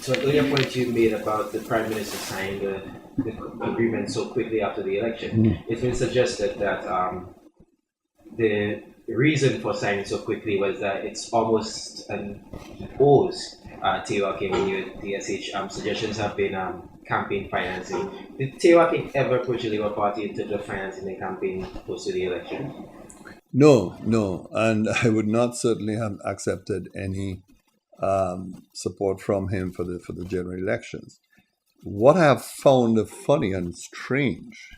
So an earlier point you made about the Prime Minister signing the agreement so quickly after the election, it's been suggested that the reason for signing so quickly was that it's almost an owes Teo Ah Khing and new DSH. Suggestions have been campaign financing. Did Teo Ah Khing ever approach the Labour Party in terms of financing the campaign close to the election? No, no, and I would not certainly have accepted any support from him for the general elections. What I have found funny and strange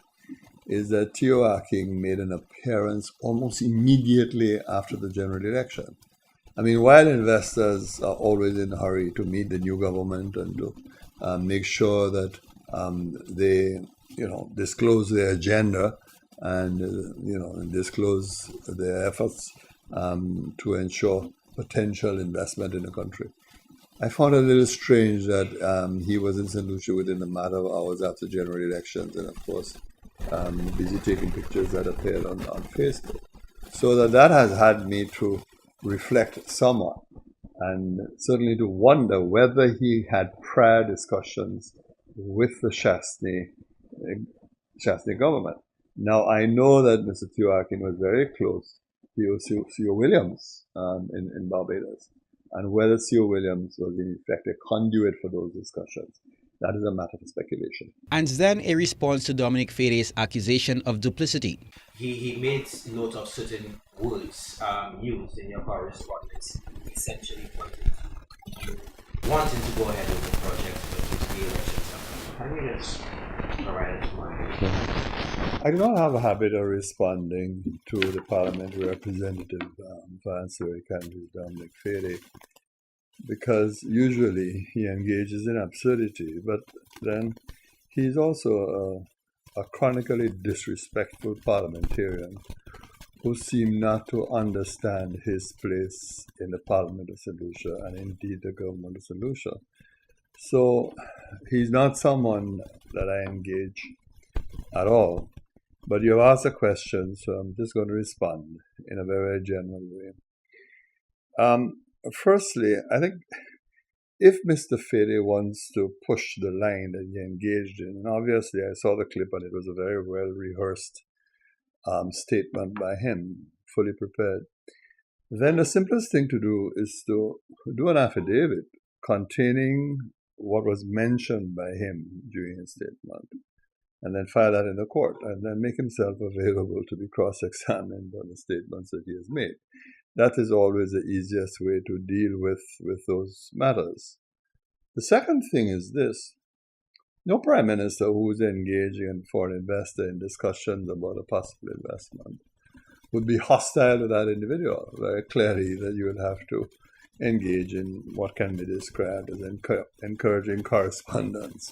is that Teo Ah Khing made an appearance almost immediately after the general election. I mean, while investors are always in a hurry to meet the new government and to make sure that they, disclose their agenda and disclose their efforts to ensure potential investment in the country. I found it a little strange that he was in St. Lucia within a matter of hours after general elections, and of course, busy taking pictures that appeared on Facebook. So that has had me to reflect somewhat, and certainly to wonder whether he had prior discussions with the Shastney government. Now, I know that Mr. Teo Ah Khing was very close to C.O. Williams in Barbados, and whether C.O. Williams was in effect a conduit for those discussions, that is a matter for speculation. And then a response to Dominic Fedee's accusation of duplicity. He made note of certain words used in your correspondence, essentially wanting to go ahead with the project, but with the elections. Can you just provide us more? I do not have a habit of responding to the parliamentary representative vice candidate Dominic Fedee, because usually he engages in absurdity, but then he's also a chronically disrespectful parliamentarian who seemed not to understand his place in the Parliament of St. Lucia and indeed the government of St. Lucia. So he's not someone that I engage at all. But you've asked a question, so I'm just going to respond in a very general way. Firstly, I think if Mr. Fedee wants to push the line that he engaged in, and obviously I saw the clip and it was a very well-rehearsed statement by him, fully prepared, then the simplest thing to do is to do an affidavit containing what was mentioned by him during his statement, and then file that in the court, and then make himself available to be cross-examined on the statements that he has made. That is always the easiest way to deal with those matters. The second thing is this. No prime minister who is engaging for an investor in discussions about a possible investment would be hostile to that individual. Very clearly that you would have to engage in what can be described as encouraging correspondence.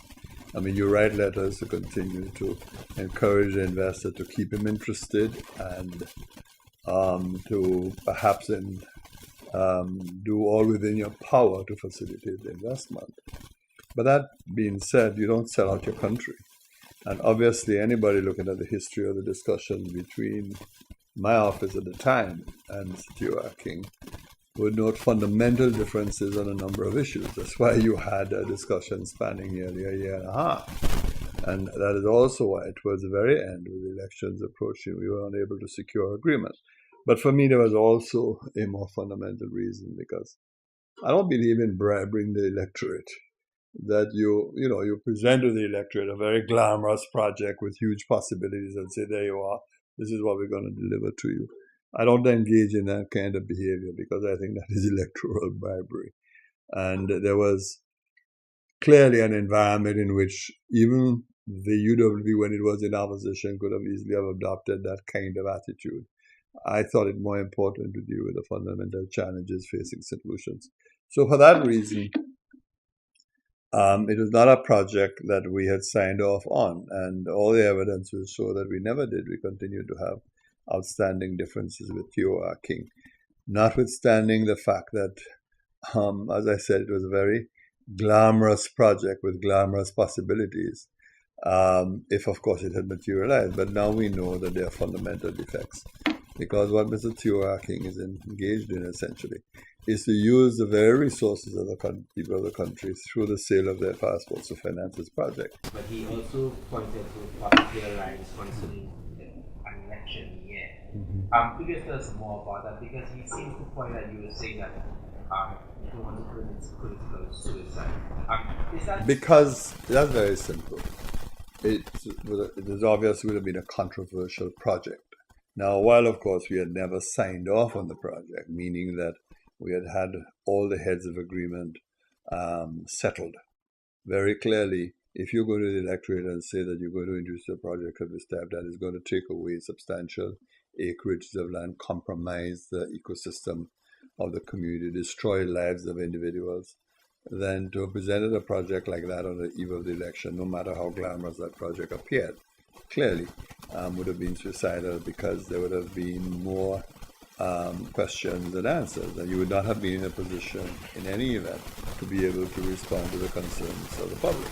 I mean, you write letters to continue to encourage the investor to keep him interested and to perhaps do all within your power to facilitate the investment. But that being said, you don't sell out your country. And obviously, anybody looking at the history of the discussions between my office at the time and Mr. Teo Ah Khing would note fundamental differences on a number of issues. That's why you had a discussion spanning nearly a year and a half. And that is also why, towards the very end, with the elections approaching, we were unable to secure agreement. But for me, there was also a more fundamental reason, because I don't believe in bribing the electorate. That you present to the electorate a very glamorous project with huge possibilities and say, there you are, this is what we're going to deliver to you. I don't engage in that kind of behavior because I think that is electoral bribery. And there was clearly an environment in which even the UWP, when it was in opposition, could have easily have adopted that kind of attitude. I thought it more important to deal with the fundamental challenges facing St. Lucians. So for that reason, it was not a project that we had signed off on, and all the evidence will show that we never did. We continued to have outstanding differences with Teo Ah Khing, notwithstanding the fact that, as I said, it was a very glamorous project with glamorous possibilities, if of course it had materialized. But now we know that there are fundamental defects, because what Mr. Teo Ah Khing is engaged in essentially is to use the very resources of the people of the country through the sale of their passports to finance this project. But he also pointed to particular lines concerning an election year. Could you tell us more about that? Because he seems to point that you were saying that you don't want to commit political suicide. Is that because that's very simple. It is obvious it would have been a controversial project. Now, while of course we had never signed off on the project, meaning that we had had all the heads of agreement settled very clearly. If you go to the electorate and say that you're going to introduce a project of this type that is going to take away substantial acreages of land, compromise the ecosystem of the community, destroy lives of individuals, then to have presented a project like that on the eve of the election, no matter how glamorous that project appeared, clearly would have been suicidal, because there would have been more questions and answers, and you would not have been in a position in any event to be able to respond to the concerns of the public.